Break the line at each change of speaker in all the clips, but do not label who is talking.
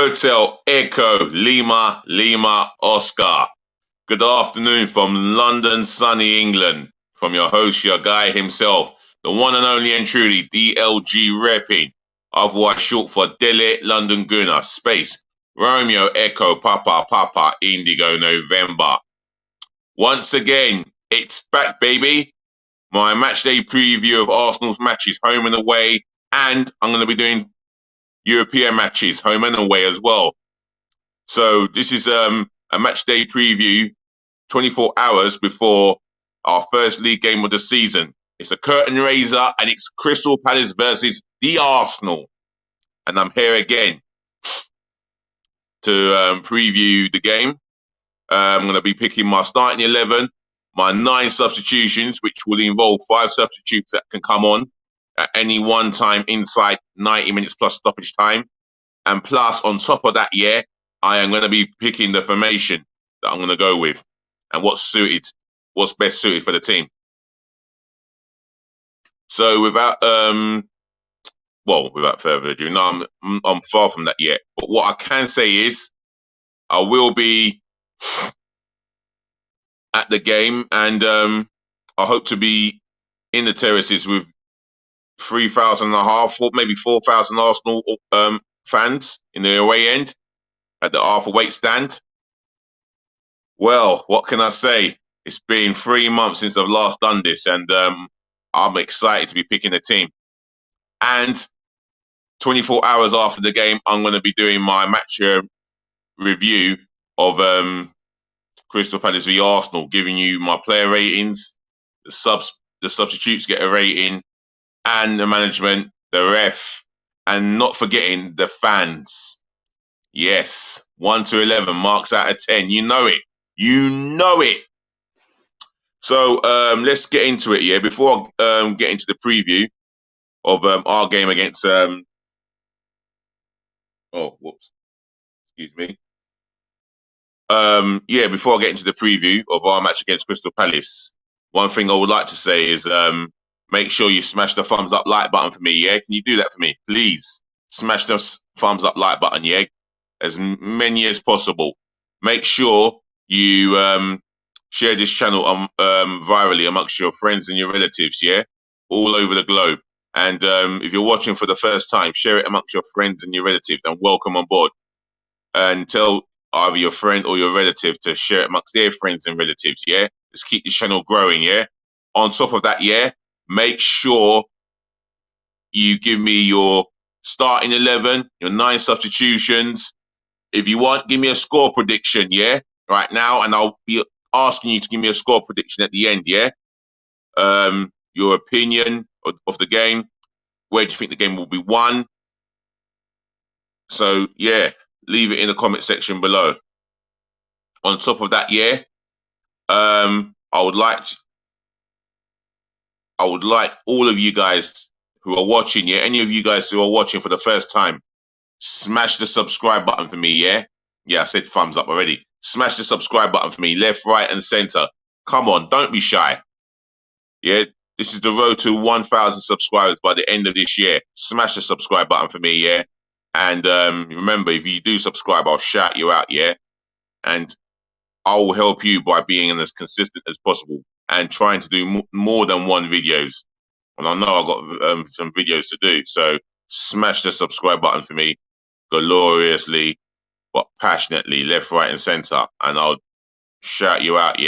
Hotel Echo Lima Lima Oscar. Good afternoon from London, sunny England. From your host, your guy himself, the one and only and truly DLG repping, otherwise short for Delhi London Gunner, space, Romeo Echo Papa Papa Indigo November. Once again, it's back, baby. My matchday preview of Arsenal's matches, home and away, and I'm going to be doing European matches, home and away as well. So this is a match day preview 24 hours before our first league game of the season. It's a curtain raiser and it's Crystal Palace versus the Arsenal. And I'm here again to preview the game. I'm going to be picking my starting 11, my 9 substitutions, which will involve 5 substitutes that can come on at any one time inside 90 minutes plus stoppage time. And plus, on top of that, I am going to be picking the formation that I'm going to go with and what's best suited for the team. So without further ado, no, I'm far from that yet. But what I can say is I will be at the game, and I hope to be in the terraces with 3,500 or maybe 4,000 Arsenal fans in the away end at the Arthur Waite stand. Well, what can I say? It's been 3 months since I've last done this, and I'm excited to be picking the team. And 24 hours after the game, I'm going to be doing my match review of Crystal Palace v Arsenal, giving you my player ratings, the substitutes get a rating, and the management, the ref, and not forgetting the fans. Yes, 1 to 11, marks out of 10. You know it. You know it. So let's get into it, before I get into the preview of our game against... excuse me. Before I get into the preview of our match against Crystal Palace, one thing I would like to say is make sure you smash the thumbs up like button for me, Can you do that for me? Please smash the thumbs up like button, as many as possible. Make sure you share this channel virally amongst your friends and your relatives, all over the globe. And if you're watching for the first time, share it amongst your friends and your relatives and welcome on board. And tell either your friend or your relative to share it amongst their friends and relatives, Let's keep this channel growing, On top of that, make sure you give me your starting 11, your 9 substitutions. If you want, give me a score prediction, right now, and I'll be asking you to give me a score prediction at the end, your opinion of the game. Where do you think the game will be won? So, leave it in the comment section below. On top of that, I would like all of you guys who are watching, any of you guys who are watching for the first time, smash the subscribe button for me, I said thumbs up already. Smash the subscribe button for me, left, right, and center. Come on, don't be shy. This is the road to 1,000 subscribers by the end of this year. Smash the subscribe button for me, And remember, if you do subscribe, I'll shout you out, And I will help you by being as consistent as possible and trying to do more than one videos. And I know I've got some videos to do, so smash the subscribe button for me gloriously, but passionately, left, right, and center. And I'll shout you out,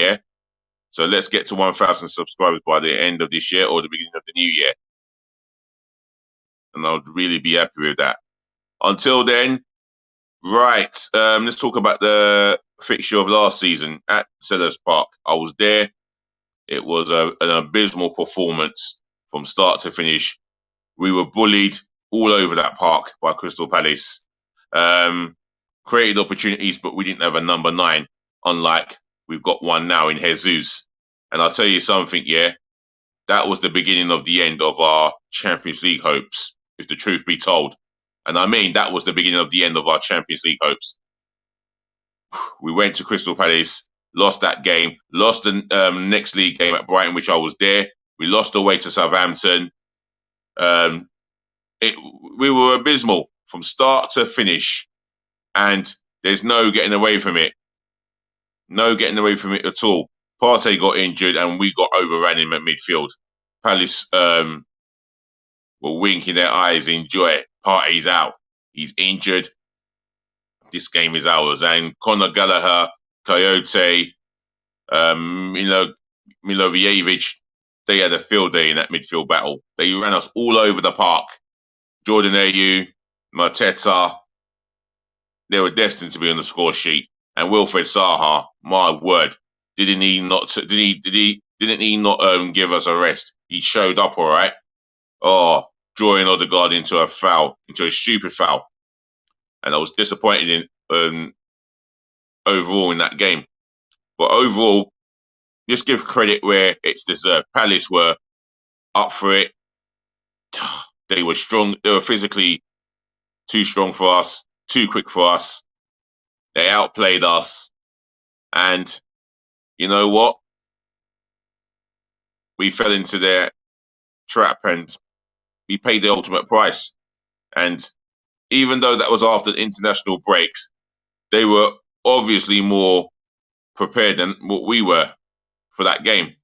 So let's get to 1,000 subscribers by the end of this year or the beginning of the new year. And I'll really be happy with that. Until then, right, let's talk about the fixture of last season at Sellers Park. I was there. It was an abysmal performance from start to finish. We were bullied all over that park by Crystal Palace. Created opportunities, but we didn't have a number 9, unlike we've got one now in Jesus. And I'll tell you something, that was the beginning of the end of our Champions League hopes, if the truth be told. And I mean, that was the beginning of the end of our Champions League hopes. We went to Crystal Palace, lost that game, lost the next league game at Brighton, which I was there. We lost away to Southampton. We were abysmal from start to finish. and there's no getting away from it. No getting away from it at all. Partey got injured, and we got overrun in midfield. Palace were winking their eyes in joy. Partey's out. He's injured. This game is ours. And Conor Gallagher, Coyote, Milojevic, they had a field day in that midfield battle. They ran us all over the park. Jordan Ayew, Mateta, they were destined to be on the score sheet. And Wilfred Zaha, my word, didn't he not give us a rest? He showed up all right. Oh, drawing Odegaard into a stupid foul. And I was disappointed in overall in that game. But overall, just give credit where it's deserved. Palace were up for it. They were strong. They were physically too strong for us, too quick for us. They outplayed us. And you know what? We fell into their trap and we paid the ultimate price. And even though that was after the international breaks, they were obviously more prepared than what we were for that game.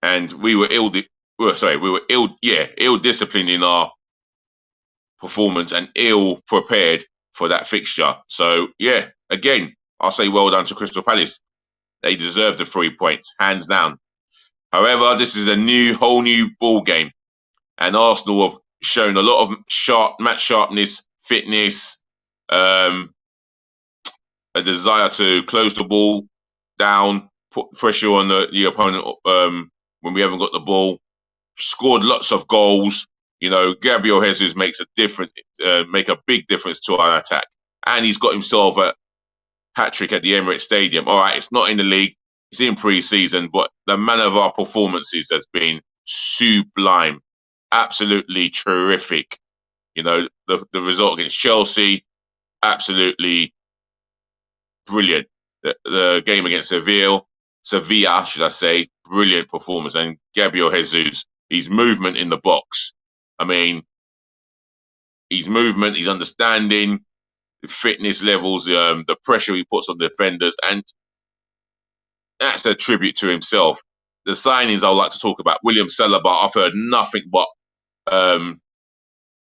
And we were ill-disciplined in our performance and ill-prepared for that fixture. So, yeah, again, I'll say well done to Crystal Palace. They deserve the 3 points, hands down. However, this is a whole new ball game. And Arsenal have shown a lot of match sharpness, fitness, a desire to close the ball down, put pressure on the opponent when we haven't got the ball. Scored lots of goals. You know, Gabriel Jesus make a big difference to our attack. And he's got himself a hat-trick at the Emirates Stadium. All right, it's not in the league. It's in pre-season, but the manner of our performances has been sublime. Absolutely terrific. You know, the result against Chelsea, absolutely brilliant. The game against Sevilla, should I say, brilliant performance. And Gabriel Jesus, his movement in the box. I mean, his movement, his understanding, the fitness levels, the pressure he puts on the defenders, and that's a tribute to himself. The signings I would like to talk about. William Saliba, I've heard nothing but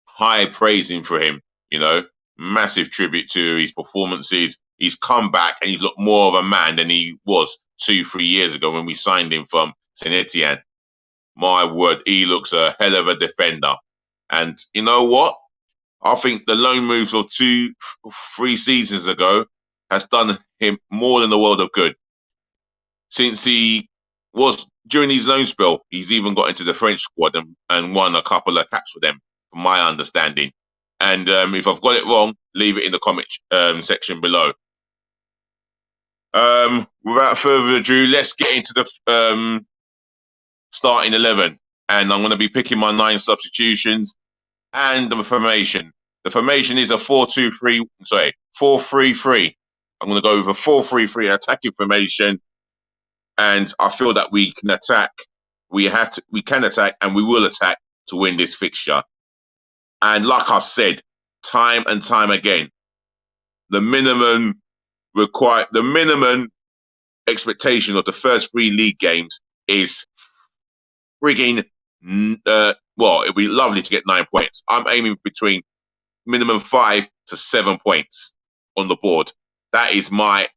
high praising for him. You know, massive tribute to his performances. He's come back and he's looked more of a man than he was 2-3 years ago when we signed him from Saint Etienne. My word, he looks a hell of a defender. And you know what? I think the loan moves of 2-3 seasons ago has done him more than the world of good. Since he was, during his loan spell, he's even got into the French squad and won a couple of caps for them, from my understanding. And if I've got it wrong, leave it in the comment section below. Without further ado, let's get into the starting 11. And I'm going to be picking my 9 substitutions and the formation. The formation is a 4-3-3. I'm going to go with a 4-3-3 attacking formation. And I feel that we can attack. We can attack and we will attack to win this fixture. And like I've said, time and time again, the minimum expectation of the first 3 league games is frigging, it'd be lovely to get 9 points. I'm aiming between minimum 5 to 7 points on the board. That is my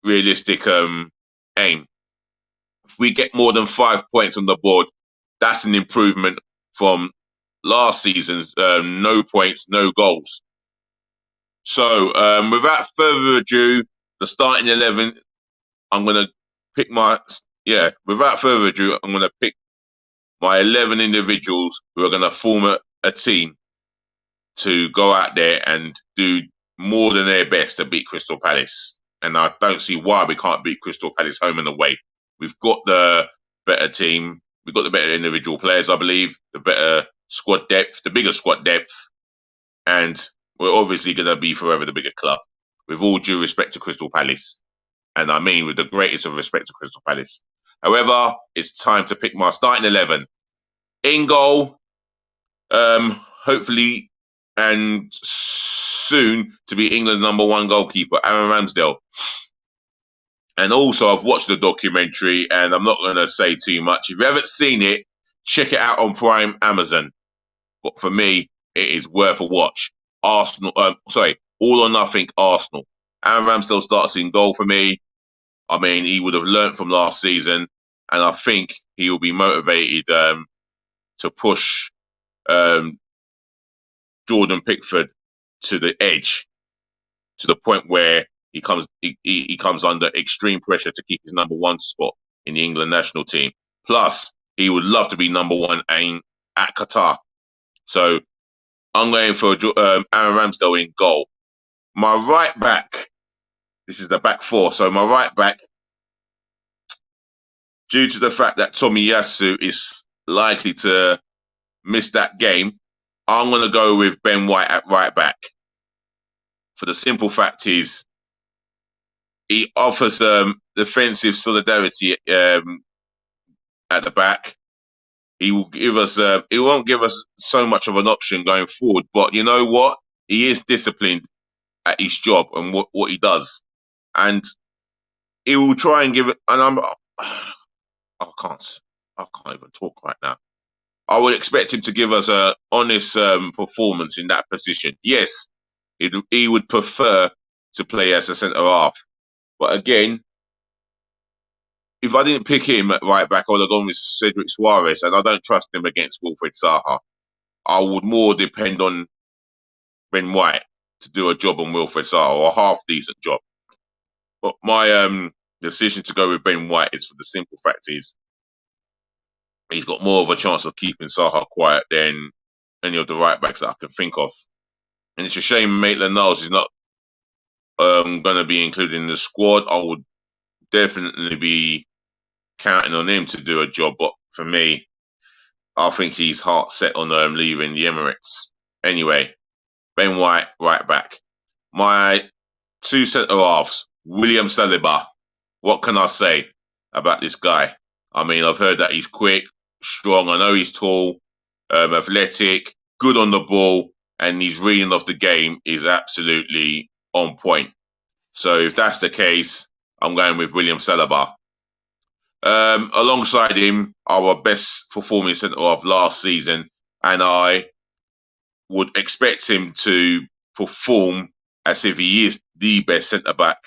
realistic aim. If we get more than 5 points on the board, that's an improvement from last season's no points, no goals. So without further ado, the starting 11, I'm going to pick without further ado, I'm going to pick my 11 individuals who are going to form a team to go out there and do more than their best to beat Crystal Palace. And I don't see why we can't beat Crystal Palace home and away. We've got the better team. We've got the better individual players, I believe, the better squad depth, the bigger squad depth. And we're obviously going to be forever the bigger club, with all due respect to Crystal Palace. And I mean with the greatest of respect to Crystal Palace. However, it's time to pick my starting 11. In goal, hopefully and soon to be England's #1 goalkeeper, Aaron Ramsdale. And also, I've watched the documentary, and I'm not going to say too much. If you haven't seen it, check it out on Prime Amazon. But for me, it is worth a watch. Arsenal, All or Nothing Arsenal. Aaron Ramsdale starts in goal for me. I mean, he would have learnt from last season, and I think he will be motivated to push Jordan Pickford to the edge, to the point where he comes under extreme pressure to keep his #1 spot in the England national team. Plus, he would love to be #1 at Qatar. So I'm going for Aaron Ramsdale in goal. My right back, this is the back four. So my right back, due to the fact that Tomiyasu is likely to miss that game, I'm going to go with Ben White at right back. For the simple fact is, he offers defensive solidarity at the back. He will give us. He won't give us so much of an option going forward, but you know what? He is disciplined at his job and what he does, and he will try and give it. And I can't even talk right now. I would expect him to give us a honest performance in that position. Yes, he would prefer to play as a centre half, but again, if I didn't pick him at right back, I would have gone with Cedric Suarez, and I don't trust him against Wilfried Zaha. I would more depend on Ben White to do a job on Wilfried Zaha, or a half-decent job. But my decision to go with Ben White is for the simple fact is he's got more of a chance of keeping Zaha quiet than any of the right backs that I can think of. And it's a shame Maitland-Niles is not going to be included in the squad. I would definitely be counting on him to do a job, but for me, I think he's heart set on leaving the Emirates. Anyway, Ben White, right back. My two centre halves, William Saliba. What can I say about this guy? I mean, I've heard that he's quick, strong. I know he's tall, athletic, good on the ball, and his reading of the game is absolutely on point. So if that's the case, I'm going with William Saliba. Alongside him, our best performing centre half last season, and I would expect him to perform as if he is the best centre back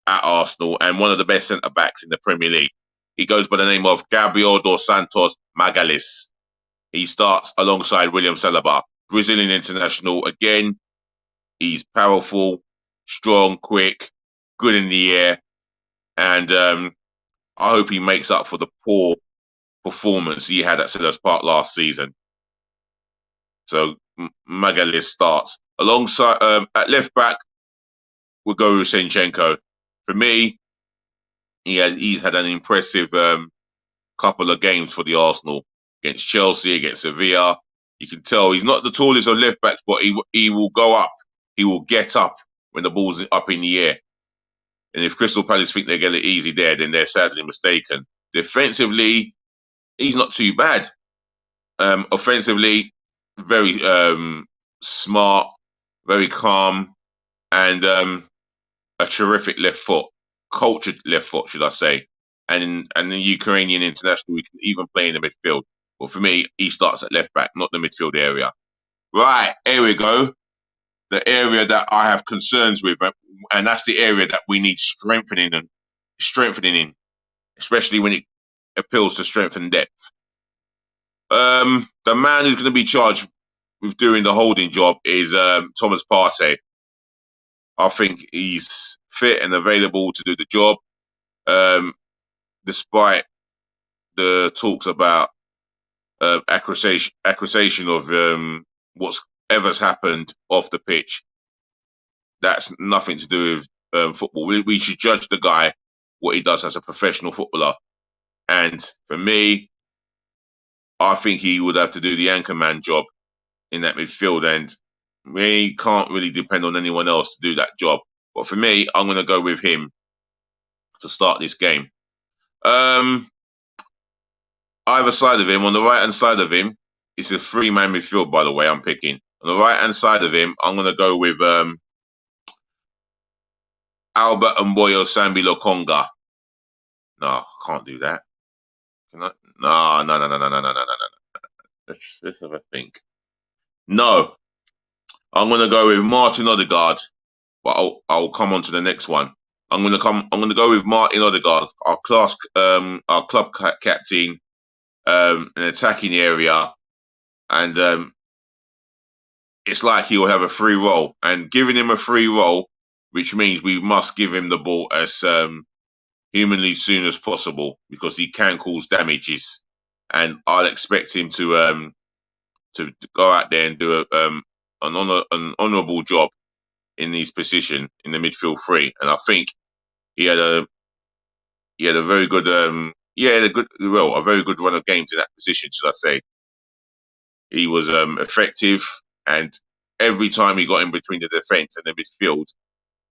at Arsenal and one of the best centre backs in the Premier League. He goes by the name of Gabriel dos Santos Magalhães. He starts alongside William Saliba, Brazilian international. Again, he's powerful, strong, quick, good in the air, and I hope he makes up for the poor performance he had at Selhurst Park last season. So Magalhães starts. Alongside at left back, we'll go with Zinchenko. For me, he's had an impressive couple of games for the Arsenal against Chelsea, against Sevilla. You can tell he's not the tallest of left backs, but he will go up. He will get up when the ball's up in the air. And if Crystal Palace think they get it easy there, then they're sadly mistaken. Defensively, he's not too bad. Offensively, very smart, very calm, and a terrific left foot, cultured left foot, should I say. And the Ukrainian international, we can even play in the midfield. But for me, he starts at left back, not the midfield area. Right, here we go. The area that I have concerns with, and that's the area that we need strengthening in, especially when it appeals to strength and depth. The man who's going to be charged with doing the holding job is Thomas Partey. I think he's fit and available to do the job, despite the talks about accusation of whatever's happened off the pitch. That's nothing to do with football. We should judge the guy what he does as a professional footballer. And for me, I think he would have to do the anchorman job in that midfield, and we can't really depend on anyone else to do that job. But for me, I'm going to go with him to start this game. Either side of him, on the right-hand side of him, it's a three-man midfield, by the way, I'm picking. On the right-hand side of him, I'm going to go with Albert Mboyo Sambi Lokonga. No, I can't do that. Can I? No. Let's have a think. No, I'm going to go with Martin Odegaard, but I'll come on to the next one. I'm going to go with Martin Odegaard, our club captain, an attacking area, and it's like he will have a free role. And giving him a free role, which means we must give him the ball as humanly soon as possible because he can cause damages, and I'll expect him to go out there and do an honourable job in his position in the midfield three. And I think he had a very good a very good run of games in that position, should I say. He was effective, and every time he got in between the defence and the midfield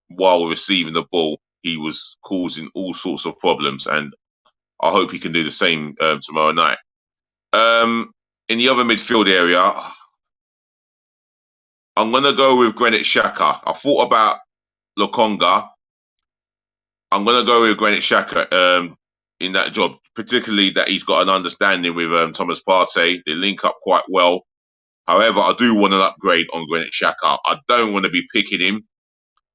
while receiving the ball, he was causing all sorts of problems, and I hope he can do the same tomorrow night. In the other midfield area, I'm going to go with Granit Xhaka. I thought about Lokonga. I'm going to go with Granit Xhaka in that job, particularly that he's got an understanding with Thomas Partey. They link up quite well. However, I do want an upgrade on Granit Xhaka. I don't want to be picking him,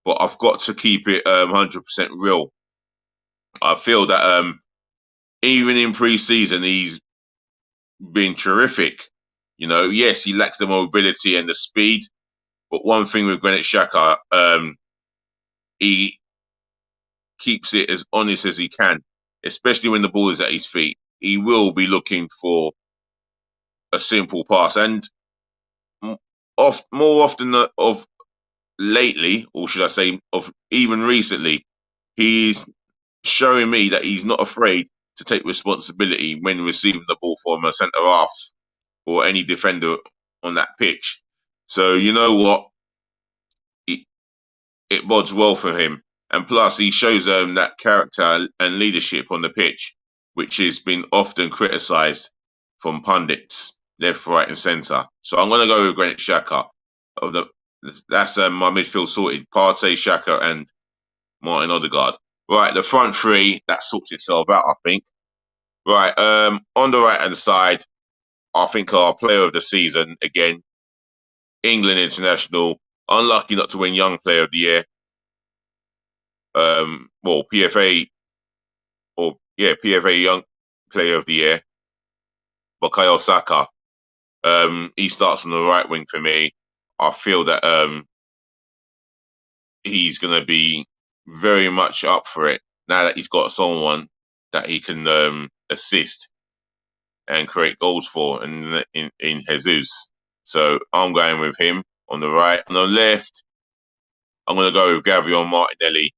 but I've got to keep it 100% real. I feel that even in pre-season, he's been terrific. You know, yes, he lacks the mobility and the speed, but one thing with Granit Xhaka, he keeps it as honest as he can, especially when the ball is at his feet. He will be looking for a simple pass, and more often of lately, or should I say, of even recently, he's showing me that he's not afraid to take responsibility when receiving the ball from a centre half or any defender on that pitch. So you know what, it bodes well for him, and plus he shows that character and leadership on the pitch, which has been often criticised from pundits, left, right, and centre. So I'm going to go with Granit Xhaka. That's my midfield sorted: Partey, Xhaka, and Martin Odegaard. Right, the front three, that sorts itself out, I think. Right, on the right hand side, I think our player of the season again, England international, unlucky not to win Young Player of the Year. PFA Young Player of the Year, Bukayo Saka. He starts on the right wing for me. I feel that he's going to be very much up for it now that he's got someone that he can assist and create goals for in Jesus. So I'm going with him on the right. On the left, I'm going to go with Gabriel Martinelli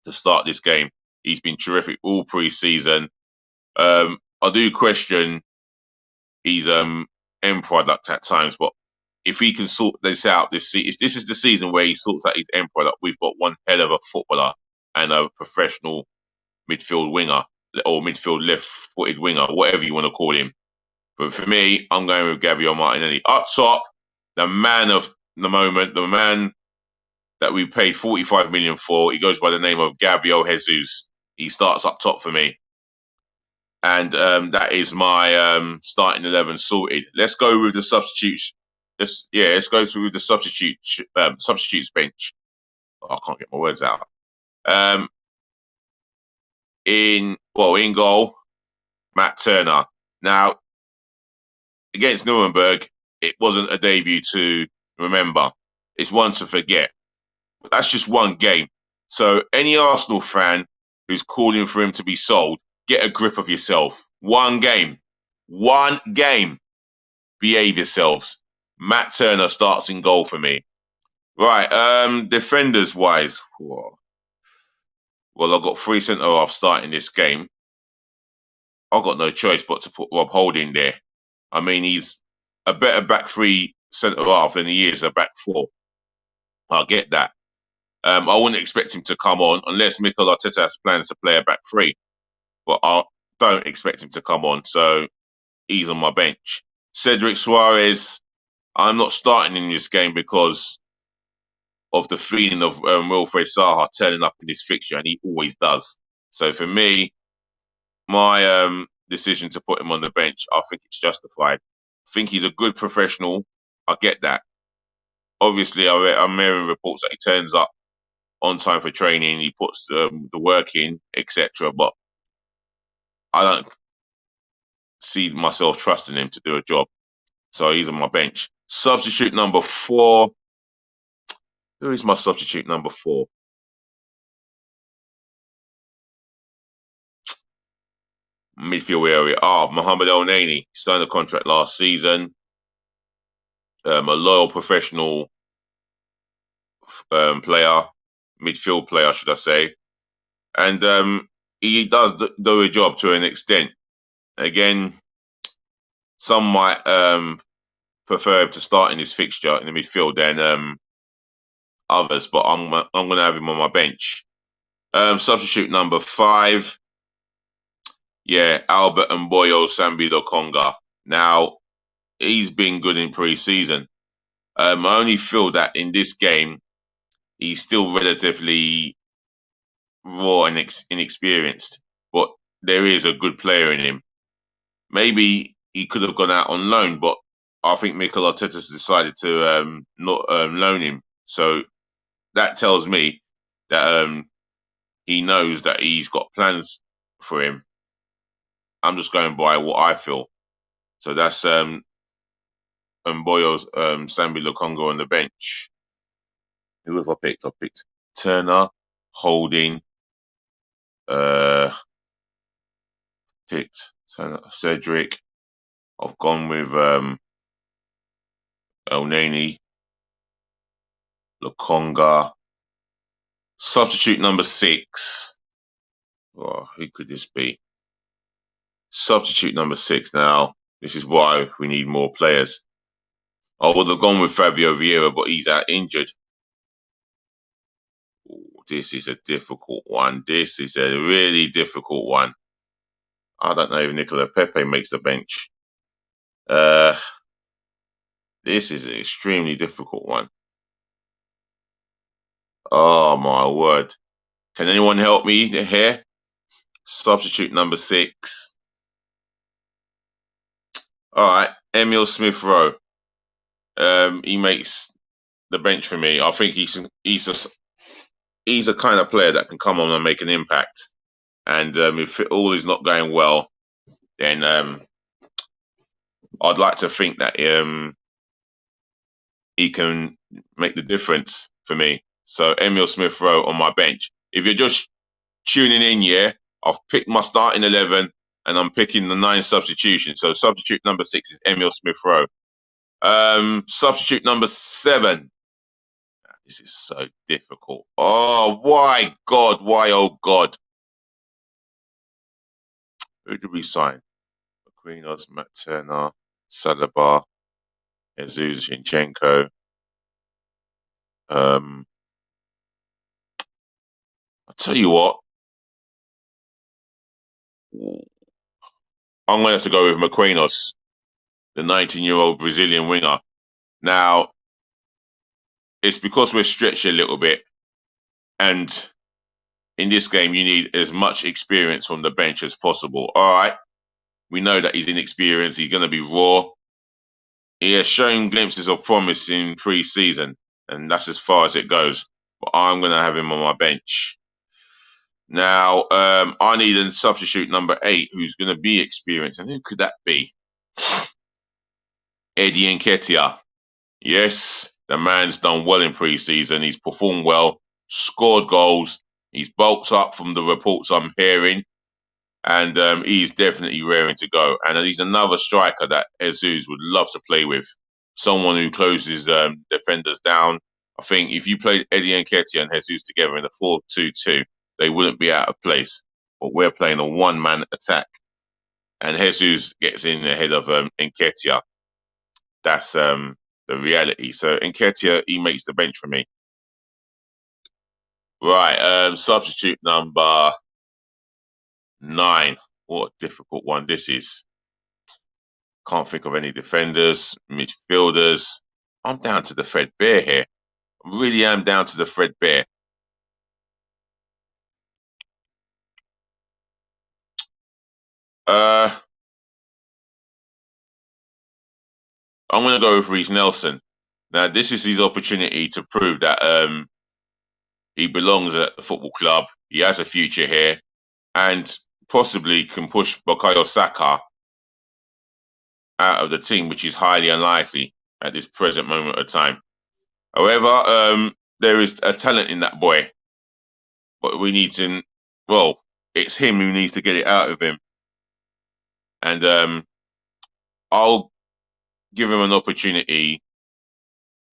to start this game. He's been terrific all pre-season. I do question his end product at times, but if he can sort this out if this is the season where he sorts out his end product, we've got one hell of a footballer and a professional midfield winger or midfield left-footed winger, whatever you want to call him. But for me, I'm going with Gabriel Martinelli. Up top, the man of the moment, the man that we paid 45 million for. He goes by the name of Gabriel Jesus. He starts up top for me. And that is my starting 11 sorted. Let's go with the substitutes. Let's go through the substitutes bench. I can't get my words out. In goal, Matt Turner. Now, against Nuremberg, it wasn't a debut to remember. It's one to forget. But that's just one game. So any Arsenal fan who's calling for him to be sold, get a grip of yourself. One game. Behave yourselves. Matt Turner starts in goal for me. Right, defenders wise. Well, I've got 3 centre-halves starting this game. I've got no choice but to put Rob Holding there. I mean, he's a better back 3 centre-half than he is a back 4. I get that. I wouldn't expect him to come on unless Mikel Arteta has plans to play a back 3. But I don't expect him to come on, so he's on my bench. Cedric Suarez, I'm not starting in this game because of the feeling of Wilfred Zaha turning up in this fixture, and he always does. So for me, my decision to put him on the bench, I think it's justified. I think he's a good professional. I get that. Obviously, I'm hearing reports that he turns up on time for training, he puts the work in, etc. But I don't see myself trusting him to do a job. So he's on my bench. Substitute number 4. Who is my substitute number 4? Midfield area. Mohamed El Neni. Signed a contract last season. A loyal professional player, midfield player, should I say. And he does do a job to an extent. Again, some might prefer him to start in this fixture in the midfield than others, but I'm going to have him on my bench. Substitute number 5. Yeah, Albert Mboyo Sambi Lokonga. Now, he's been good in pre-season. I only feel that in this game, he's still relatively raw and inexperienced, but there is a good player in him. Maybe he could have gone out on loan, but I think Mikel Arteta's decided to not loan him. So that tells me that he knows that he's got plans for him. I'm just going by what I feel. So that's Mboyo's Sambi Lokonga on the bench. Who have I picked? I picked Turner, Holding, picked Cedric. I've gone with El Neni, Lokonga. Substitute number 6. Oh, who could this be? Substitute number 6 now. This is why we need more players. I would have gone with Fabio Vieira, but he's out injured. Ooh, this is a difficult one. This is a really difficult one. I don't know if Nicola Pepe makes the bench. This is an extremely difficult one. Oh, my word. Can anyone help me here? Substitute number 6. All right, Emil Smith-Rowe. He makes the bench for me. I think he's a kind of player that can come on and make an impact. And if all is not going well, then I'd like to think that he can make the difference for me. So Emil Smith-Rowe on my bench. If you're just tuning in, yeah, I've picked my starting 11 and I'm picking the 9 substitutions. So substitute number 6 is Emil Smith-Rowe. Substitute number 7. This is so difficult. Oh, why, God? Why, oh, God? Who did we sign? Aquinos, Matt Turner, Saliba, Jesus Zinchenko. I'll tell you what. I'm going to have to go with Marquinhos, the 19-year-old Brazilian winger. Now, it's because we're stretched a little bit. And in this game, you need as much experience from the bench as possible. All right. We know that he's inexperienced. He's going to be raw. He has shown glimpses of promise in pre-season, and that's as far as it goes. But I'm going to have him on my bench. Now, I need a substitute number 8 who's going to be experienced. And who could that be? Eddie Nketiah. Yes, the man's done well in pre-season. He's performed well, scored goals. He's bulked up from the reports I'm hearing. And he's definitely raring to go. And he's another striker that Jesus would love to play with. Someone who closes defenders down. I think if you played Eddie Nketiah and Jesus together in a 4-2-2, they wouldn't be out of place. But we're playing a one-man attack. And Jesus gets in ahead of Nketiah. That's the reality. So Nketiah, he makes the bench for me. Right, substitute number 9. What a difficult one this is. Can't think of any defenders, midfielders. I'm down to the threadbare here. I really am down to the threadbare. I'm going to go with Reece Nelson. Now, this is his opportunity to prove that he belongs at the football club. He has a future here, and possibly can push Bukayo Saka out of the team, which is highly unlikely at this present moment of time. However, there is a talent in that boy, but we need to. Well, it's him who needs to get it out of him, and I'll give him an opportunity.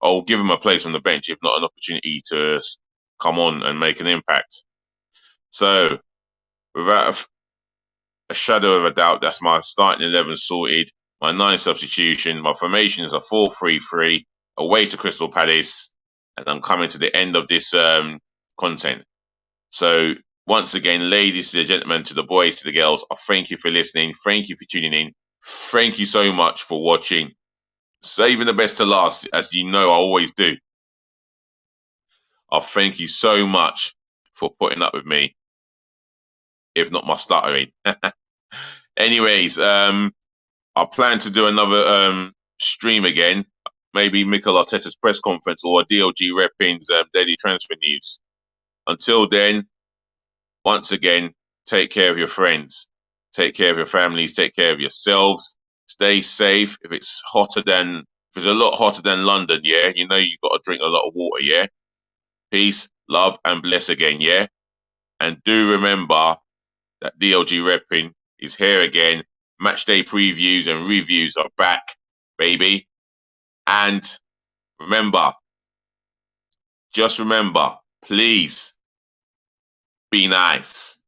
I'll give him a place on the bench, if not an opportunity to come on and make an impact. So, without a shadow of a doubt, that's my starting 11 sorted. My 9 substitution. My formation is a 4-3-3 away to Crystal Palace, and I'm coming to the end of this content. So, once again, ladies and gentlemen, to the boys, to the girls, I thank you for listening. Thank you for tuning in. Thank you so much for watching. Saving the best to last, as you know I always do. I thank you so much for putting up with me, if not my stuttering. Anyways, I plan to do another stream again, maybe Mikel Arteta's press conference or DLG Repping's daily transfer news. Until then, once again, take care of your friends, take care of your families, take care of yourselves. Stay safe. If it's a lot hotter than London, yeah, you know you've got to drink a lot of water, yeah. Peace, love, and bless again, yeah. And do remember that DLG Repping is here again. Matchday previews and reviews are back, baby. And just remember, please be nice.